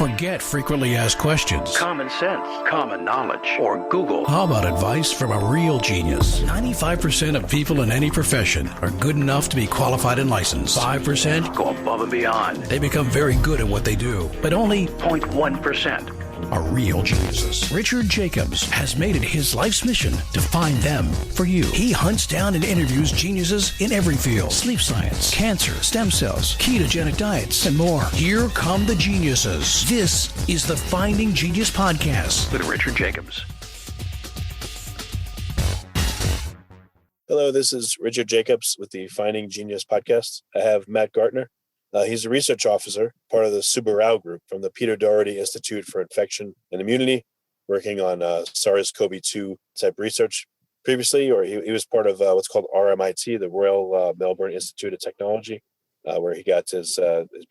Forget frequently asked questions. Common sense, common knowledge, or Google. How about advice from a real genius? 95% of people in any profession are good enough to be qualified and licensed. 5% Go above and beyond. they become very good at what they do, but only 0.1%. are real geniuses. Richard Jacobs has made it his life's mission to find them for you. He hunts down and interviews geniuses in every field: sleep science, cancer, stem cells, ketogenic diets, and more. Here come the geniuses. This is the Finding Genius Podcast With Richard Jacobs. Hello, this is Richard Jacobs with the Finding Genius Podcast. I have Matt Gartner. He's a research officer, part of the Subbarao Group from the Peter Doherty Institute for Infection and Immunity, working on SARS-CoV-2 type research previously, or he was part of what's called RMIT, the Royal Melbourne Institute of Technology, where he got his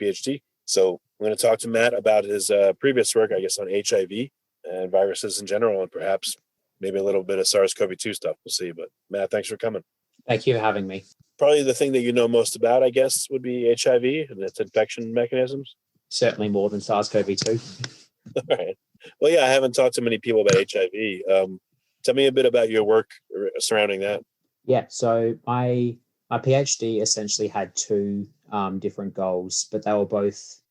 PhD. So I'm going to talk to Matt about his previous work, I guess, on HIV and viruses in general, and perhaps maybe a little bit of SARS-CoV-2 stuff. We'll see. But Matt, thanks for coming. Thank you for having me. Probably the thing that you know most about, I guess, would be HIV and its infection mechanisms. Certainly more than SARS-CoV-2. All right. Well, yeah, I haven't talked to many people about HIV. Tell me a bit about your work surrounding that. Yeah, so my PhD essentially had two different goals, but they were both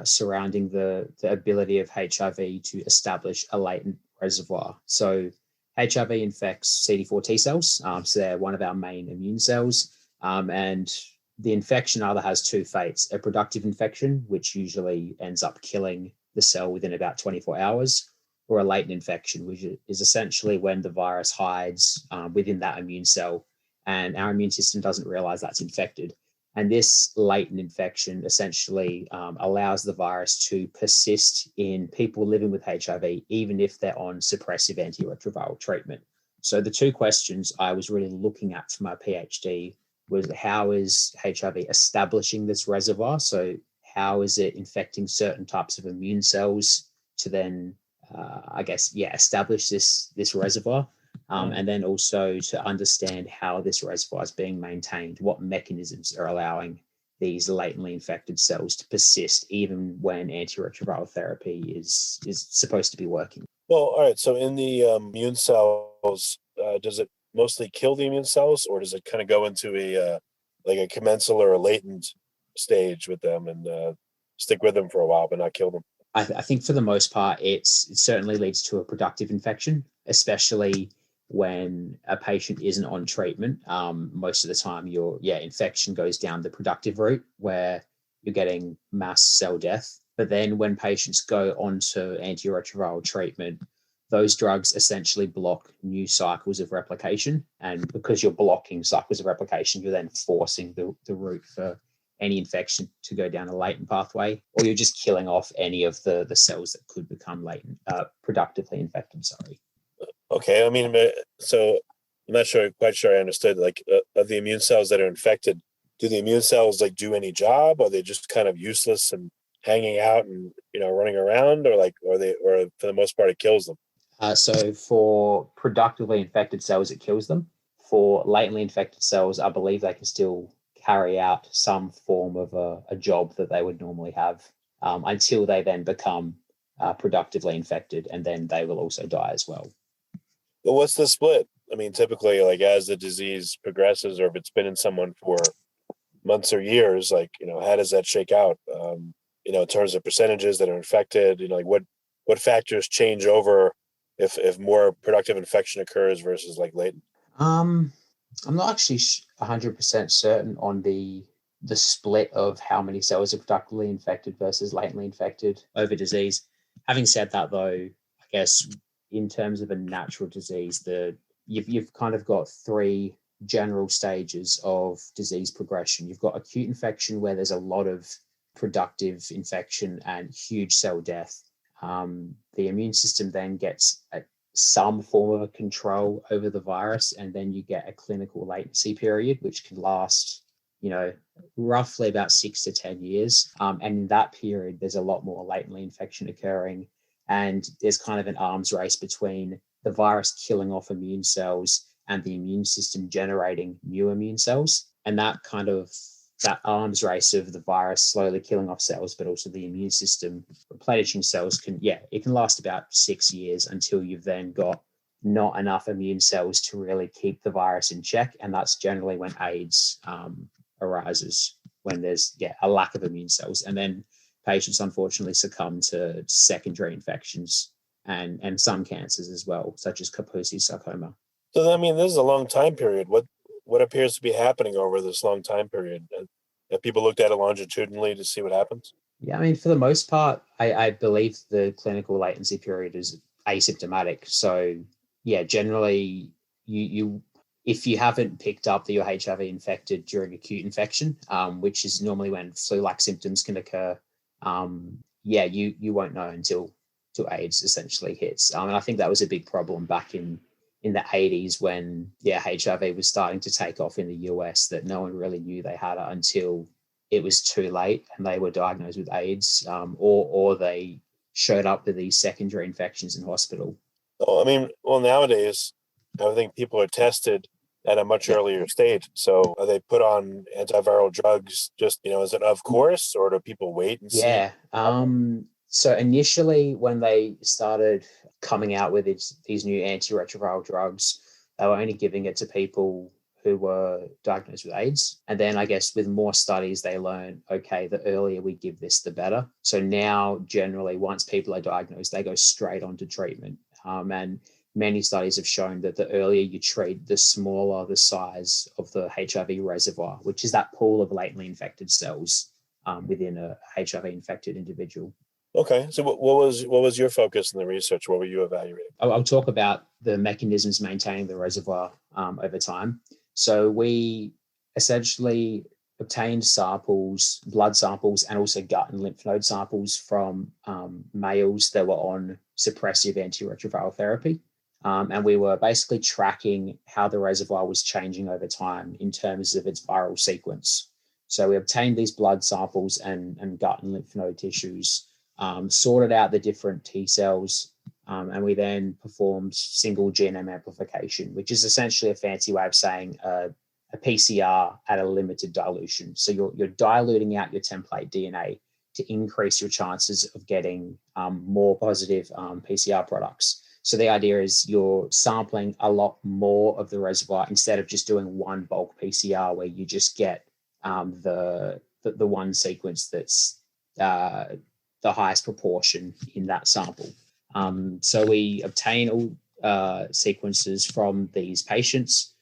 surrounding the ability of HIV to establish a latent reservoir. So HIV infects CD4 T cells, so they're one of our main immune cells. And the infection either has two fates: a productive infection, which usually ends up killing the cell within about 24 hours, or a latent infection, which is essentially when the virus hides within that immune cell and our immune system doesn't realize that's infected. And this latent infection essentially allows the virus to persist in people living with HIV, even if they're on suppressive antiretroviral treatment. So the two questions I was really looking at for my PhD was, how is HIV establishing this reservoir? So how is it infecting certain types of immune cells to then, establish this reservoir? And then also to understand how this reservoir is being maintained, what mechanisms are allowing these latently infected cells to persist even when antiretroviral therapy is supposed to be working. Well, all right. So in the immune cells, does it mostly kill the immune cells, or does it kind of go into a commensal or a latent stage with them and stick with them for a while but not kill them? I think for the most part, it certainly leads to a productive infection, especially when a patient isn't on treatment. Most of the time, infection goes down the productive route where you're getting mass cell death. But then when patients go onto antiretroviral treatment, those drugs essentially block new cycles of replication. And because you're blocking cycles of replication, you're then forcing the route for any infection to go down a latent pathway, or you're just killing off any of the cells that could become productively infected. Okay. I mean, so I'm not quite sure I understood. Of the immune cells that are infected, do the immune cells do any job? Are they just kind of useless and hanging out and running around, or for the most part it kills them? So for productively infected cells, it kills them. For latently infected cells, I believe they can still carry out some form of a job that they would normally have until they then become productively infected, and then they will also die as well. Well, what's the split? I mean, typically, as the disease progresses, or if it's been in someone for months or years, how does that shake out? In terms of percentages that are infected, what factors change over if more productive infection occurs versus latent? I'm not actually 100% certain on the split of how many cells are productively infected versus latently infected over disease. Having said that, though, I guess in terms of a natural disease, you've kind of got three general stages of disease progression. You've got acute infection, where there's a lot of productive infection and huge cell death. The immune system then gets some form of a control over the virus, and then you get a clinical latency period, which can last, roughly about 6 to 10 years. And in that period, there's a lot more latently infection occurring. And there's kind of an arms race between the virus killing off immune cells and the immune system generating new immune cells. And that kind of that arms race of the virus slowly killing off cells, but also the immune system replenishing cells it can last about 6 years until you've then got not enough immune cells to really keep the virus in check. And that's generally when AIDS arises, when there's a lack of immune cells. And then patients unfortunately succumb to secondary infections and some cancers as well, such as Kaposi sarcoma. So, I mean, this is a long time period. What appears to be happening over this long time period? Have people looked at it longitudinally to see what happens? Yeah, I mean, for the most part, I believe the clinical latency period is asymptomatic. So, generally, you if you haven't picked up that you're HIV infected during acute infection, which is normally when flu-like symptoms can occur, you won't know until AIDS essentially hits. And I think that was a big problem back in the 80s when HIV was starting to take off in the US, that no one really knew they had it until it was too late and they were diagnosed with AIDS, or they showed up with these secondary infections in hospital. I mean, nowadays, I think people are tested at a much earlier stage. So are they put on antiviral drugs just, is it of course, or do people wait and see? Yeah. So initially when they started coming out with these new antiretroviral drugs, they were only giving it to people who were diagnosed with AIDS. And then I guess with more studies, they learn, okay, the earlier we give this, the better. So now generally once people are diagnosed, they go straight onto treatment. And many studies have shown that the earlier you treat, the smaller the size of the HIV reservoir, which is that pool of latently infected cells within a HIV infected individual. Okay. So what was your focus in the research? What were you evaluating? I'll talk about the mechanisms maintaining the reservoir over time. So we essentially obtained samples, blood samples, and also gut and lymph node samples from males that were on suppressive antiretroviral therapy. And we were basically tracking how the reservoir was changing over time in terms of its viral sequence. So we obtained these blood samples and gut and lymph node tissues, sorted out the different T cells, and we then performed single genome amplification, which is essentially a fancy way of saying a PCR at a limited dilution. So you're diluting out your template DNA to increase your chances of getting more positive PCR products. So the idea is you're sampling a lot more of the reservoir instead of just doing one bulk PCR where you just get the one sequence that's the highest proportion in that sample. So we obtain all sequences from these patients,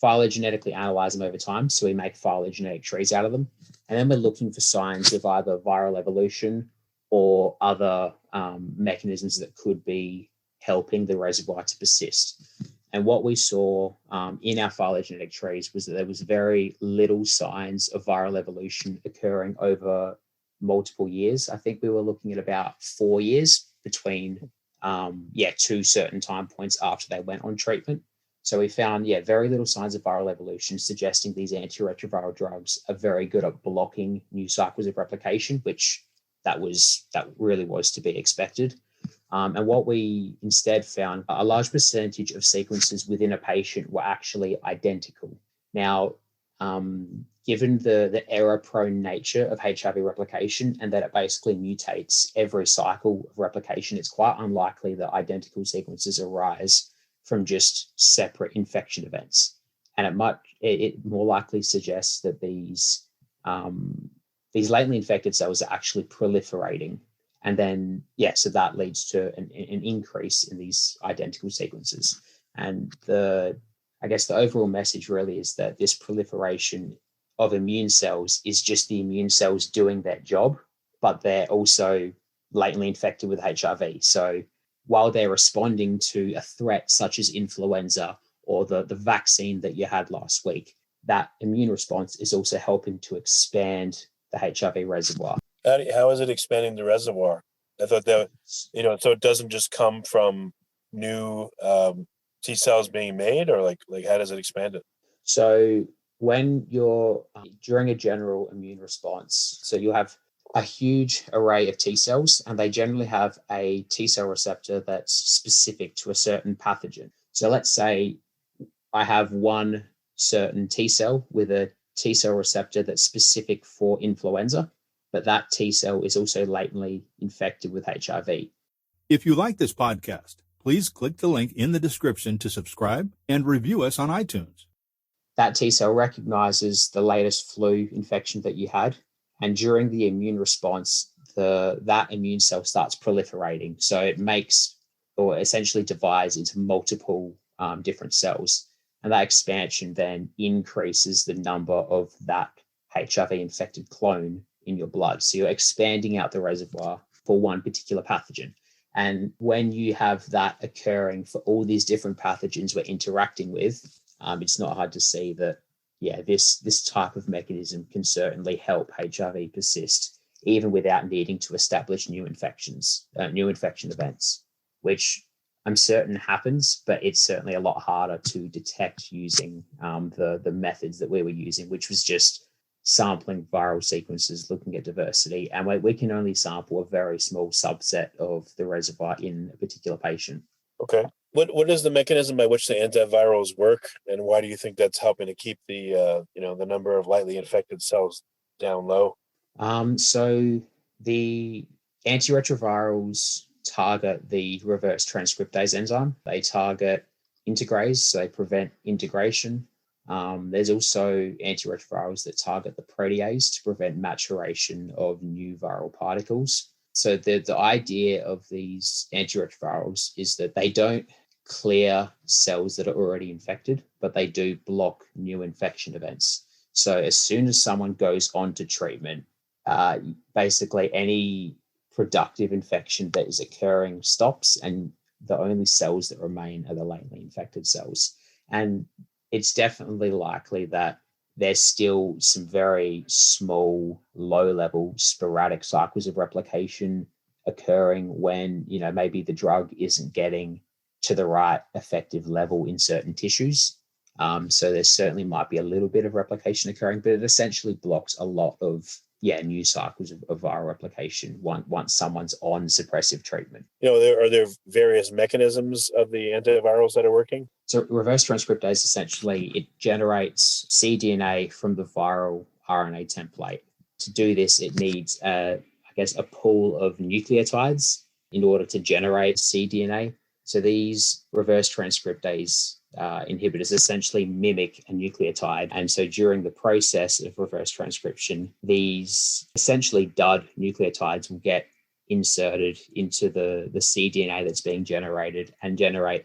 phylogenetically analyze them over time. So we make phylogenetic trees out of them. And then we're looking for signs of either viral evolution or other mechanisms that could be helping the reservoir to persist. And what we saw in our phylogenetic trees was that there was very little signs of viral evolution occurring over multiple years. I think we were looking at about 4 years between two certain time points after they went on treatment. So we found, very little signs of viral evolution, suggesting these antiretroviral drugs are very good at blocking new cycles of replication, which that really was to be expected. And what we instead found, a large percentage of sequences within a patient were actually identical. Now, given the error-prone nature of HIV replication and that it basically mutates every cycle of replication, it's quite unlikely that identical sequences arise from just separate infection events. And it more likely suggests that these latently infected cells are actually proliferating. And then, so that leads to an increase in these identical sequences. And I guess the overall message really is that this proliferation of immune cells is just the immune cells doing their job, but they're also latently infected with HIV. So while they're responding to a threat such as influenza or the vaccine that you had last week, that immune response is also helping to expand the HIV reservoir. How is it expanding the reservoir? I thought that, so it doesn't just come from new T cells being made, or like how does it expand it? So when you're during a general immune response, so you have a huge array of T cells, and they generally have a T cell receptor that's specific to a certain pathogen. So let's say I have one certain T cell with a T cell receptor that's specific for influenza, but that T cell is also latently infected with HIV. If you like this podcast, please click the link in the description to subscribe and review us on iTunes. That T cell recognizes the latest flu infection that you had, and during the immune response, that immune cell starts proliferating. So it makes, or essentially divides into multiple different cells. And that expansion then increases the number of that HIV-infected clone in your blood. So you're expanding out the reservoir for one particular pathogen. And when you have that occurring for all these different pathogens we're interacting with, it's not hard to see that, this type of mechanism can certainly help HIV persist, even without needing to establish new infection events, which I'm certain happens, but it's certainly a lot harder to detect using the methods that we were using, which was just sampling viral sequences, looking at diversity. And we can only sample a very small subset of the reservoir in a particular patient. Okay. What is the mechanism by which the antivirals work, and why do you think that's helping to keep the the number of lightly infected cells down low? So the antiretrovirals target the reverse transcriptase enzyme. They target integrase, so they prevent integration. There's also antiretrovirals that target the protease to prevent maturation of new viral particles. So the idea of these antiretrovirals is that they don't clear cells that are already infected, but they do block new infection events. So as soon as someone goes on to treatment, basically any productive infection that is occurring stops, and the only cells that remain are the latently infected cells. And it's definitely likely that there's still some very small, low-level, sporadic cycles of replication occurring when, maybe the drug isn't getting to the right effective level in certain tissues. So there certainly might be a little bit of replication occurring, but it essentially blocks a lot of new cycles of viral replication once someone's on suppressive treatment. Are there various mechanisms of the antivirals that are working? So reverse transcriptase, essentially, it generates cDNA from the viral RNA template. To do this, it needs, a pool of nucleotides in order to generate cDNA. So these reverse transcriptase inhibitors essentially mimic a nucleotide. And so during the process of reverse transcription, these essentially dud nucleotides will get inserted into the cDNA that's being generated and generate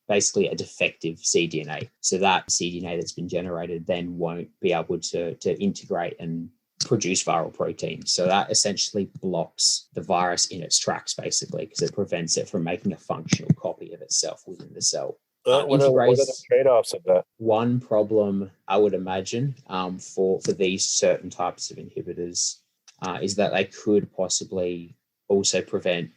basically a defective cDNA. So that cDNA that's been generated then won't be able to integrate and produce viral protein. So that essentially blocks the virus in its tracks, basically, because it prevents it from making a functional copy of itself within the cell. What are the trade-offs of that? One problem I would imagine for these certain types of inhibitors is that they could possibly also prevent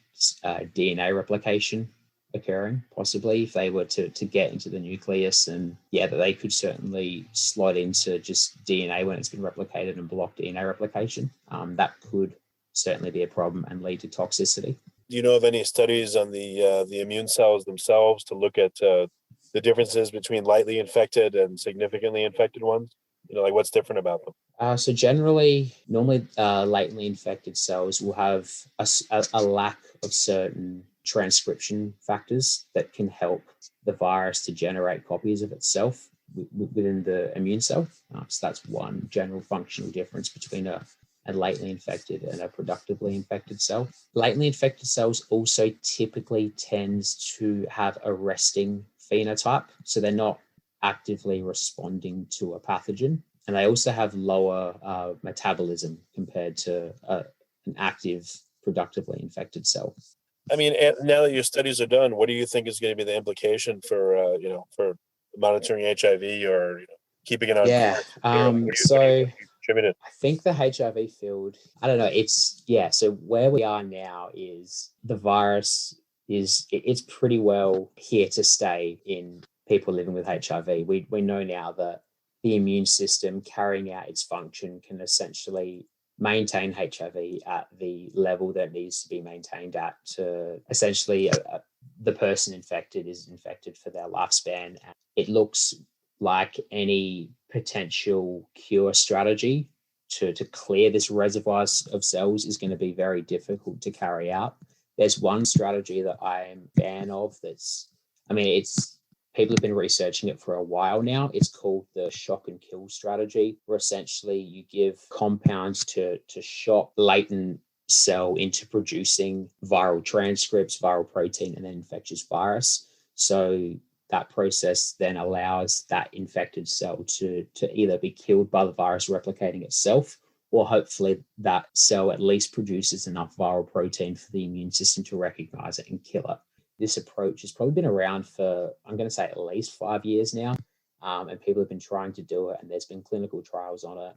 DNA replication occurring, possibly, if they were to get into the nucleus, and that they could certainly slot into just DNA when it's been replicated and block DNA replication. That could certainly be a problem and lead to toxicity. Do you know of any studies on the immune cells themselves to look at the differences between lightly infected and significantly infected ones? What's different about them? So normally, latently infected cells will have a lack of certain transcription factors that can help the virus to generate copies of itself within the immune cell. So that's one general functional difference between a latently infected and a productively infected cell. Latently infected cells also typically tends to have a resting phenotype, so they're not actively responding to a pathogen, and they also have lower metabolism compared to an active, productively infected cell. I mean, now that your studies are done, what do you think is going to be the implication for for monitoring HIV or keeping it on? I think the HIV field, I don't know. So where we are now is the virus it's pretty well here to stay in people living with HIV. We know now that the immune system carrying out its function can essentially maintain HIV at the level that needs to be maintained at to essentially the person infected is infected for their lifespan. It looks like any potential cure strategy to clear this reservoir of cells is going to be very difficult to carry out. There's one strategy that I'm a fan of it's people have been researching it for a while now. It's called the shock and kill strategy, where essentially you give compounds to shock latent cell into producing viral transcripts, viral protein, and then infectious virus. So that process then allows that infected cell to either be killed by the virus replicating itself, or hopefully that cell at least produces enough viral protein for the immune system to recognize it and kill it. This approach has probably been around for, I'm going to say, at least 5 years now. And people have been trying to do it, and there's been clinical trials on it.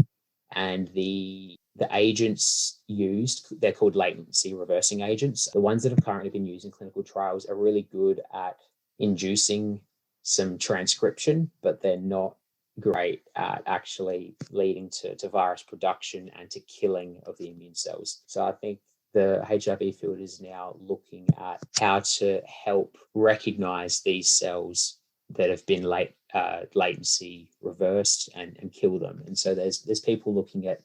And the agents used, they're called latency reversing agents. The ones that have currently been used in clinical trials are really good at inducing some transcription, but they're not great at actually leading to virus production and to killing of the immune cells. So I think the HIV field is now looking at how to help recognize these cells that have been latency reversed and kill them. And so there's people looking at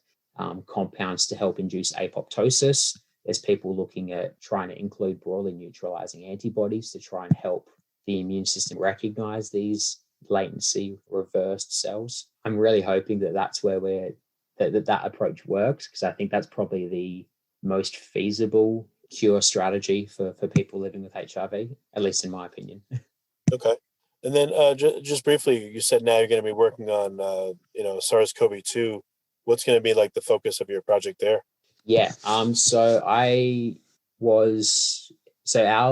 compounds to help induce apoptosis. There's people looking at trying to include broadly neutralizing antibodies to try and help the immune system recognize these latency reversed cells. I'm really hoping that that's where that approach works, because I think that's probably the most feasible cure strategy for people living with HIV, at least in my opinion. Okay. And then just briefly, you said now you're going to be working on, SARS-CoV-2. What's going to be like the focus of your project there? Yeah. So our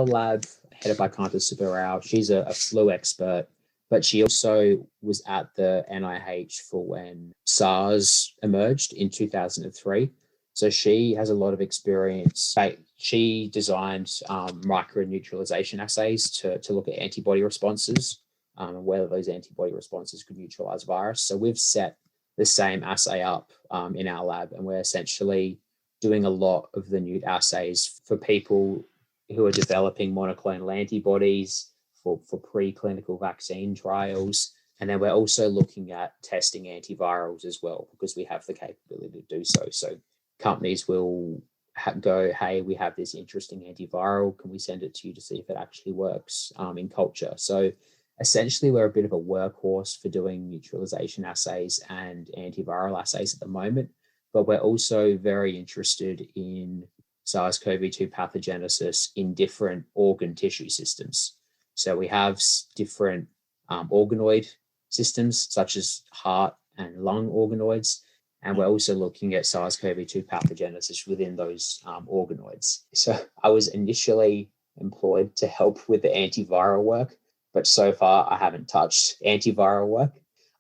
lab headed by Subbarao, she's a flu expert, but she also was at the NIH for when SARS emerged in 2003. So she has a lot of experience. She designed microneutralization assays to look at antibody responses and whether those antibody responses could neutralize virus. So we've set the same assay up in our lab, and we're essentially doing a lot of the new assays for people who are developing monoclonal antibodies for preclinical vaccine trials. And then we're also looking at testing antivirals as well, because we have the capability to do so. So companies will go, hey, we have this interesting antiviral. Can we send it to you to see if it actually works in culture? So essentially, we're a bit of a workhorse for doing neutralization assays and antiviral assays at the moment. But we're also very interested in SARS-CoV-2 pathogenesis in different organ tissue systems. So we have different organoid systems, such as heart and lung organoids. And we're also looking at SARS-CoV-2 pathogenesis within those organoids. So I was initially employed to help with the antiviral work, but so far I haven't touched antiviral work.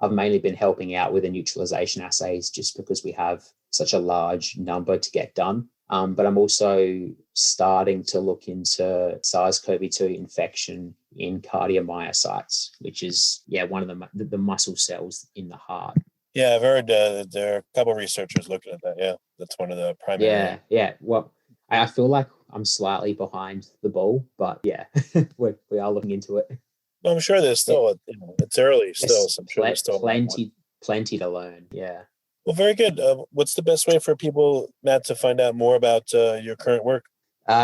I've mainly been helping out with the neutralization assays just because we have such a large number to get done. But I'm also starting to look into SARS-CoV-2 infection in cardiomyocytes, which is, one of the muscle cells in the heart. Yeah, I've heard there are a couple of researchers looking at that. Yeah, that's one of the primary. Yeah. Well, I feel like I'm slightly behind the ball, but yeah, we are looking into it. Well, I'm sure there's still, it's early still. So I'm sure there's still plenty to learn. Yeah. Well, very good. What's the best way for people, Matt, to find out more about your current work?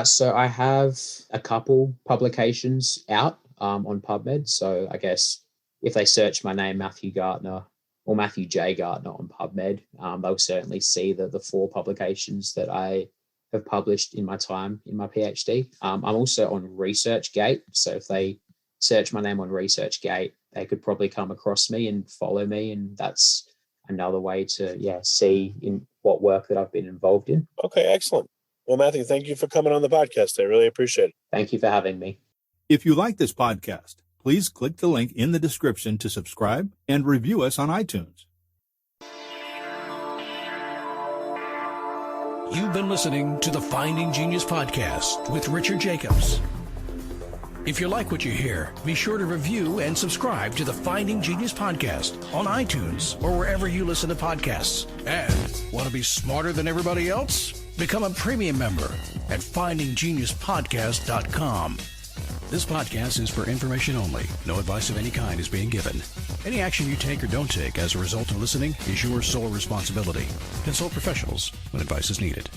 So I have a couple publications out on PubMed. So I guess if they search my name, Matthew Gartner, or Matthew J. Gartner on PubMed, they'll certainly see the 4 publications that I have published in my time in my PhD. I'm also on ResearchGate. So if they search my name on ResearchGate, they could probably come across me and follow me. And that's another way to, see in what work that I've been involved in. Okay, excellent. Well, Matthew, thank you for coming on the podcast. I really appreciate it. Thank you for having me. If you like this podcast, please click the link in the description to subscribe and review us on iTunes. You've been listening to the Finding Genius podcast with Richard Jacobs. If you like what you hear, be sure to review and subscribe to the Finding Genius podcast on iTunes or wherever you listen to podcasts. And want to be smarter than everybody else? Become a premium member at findinggeniuspodcast.com. This podcast is for information only. No advice of any kind is being given. Any action you take or don't take as a result of listening is your sole responsibility. Consult professionals when advice is needed.